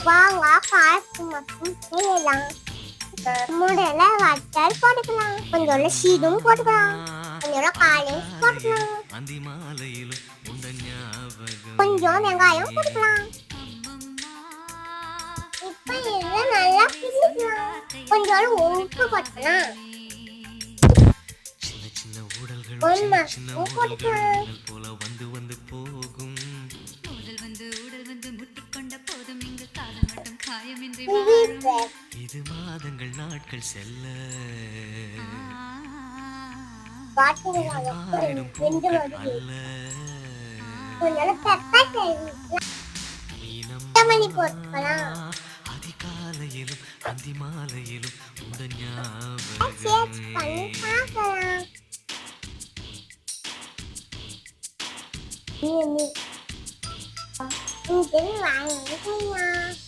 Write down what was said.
வாங்க காசு மட்டும் செய்யலாம். முடியல வட்டல் போட்டுக்கலாம். கொஞ்சோட சீடும் போட்டுக்கலாம். கொஞ்சோட காலையும் போட்டுக்கலாம். கொஞ்சம் வெங்காயம் போட்டுக்கலாம். இப்ப இதை நல்லா கிண்டிக்கலாம். கொஞ்சோட உப்பு போட்டுக்கலாம். போட்டுக்கலாம். இது மாதங்கள் நாட்கள் செல்ல மாறிடும் பூக்கள் அல்ல அதிகாலையிலும் அந்தி மாலையிலும் உந்த ஞாபகம்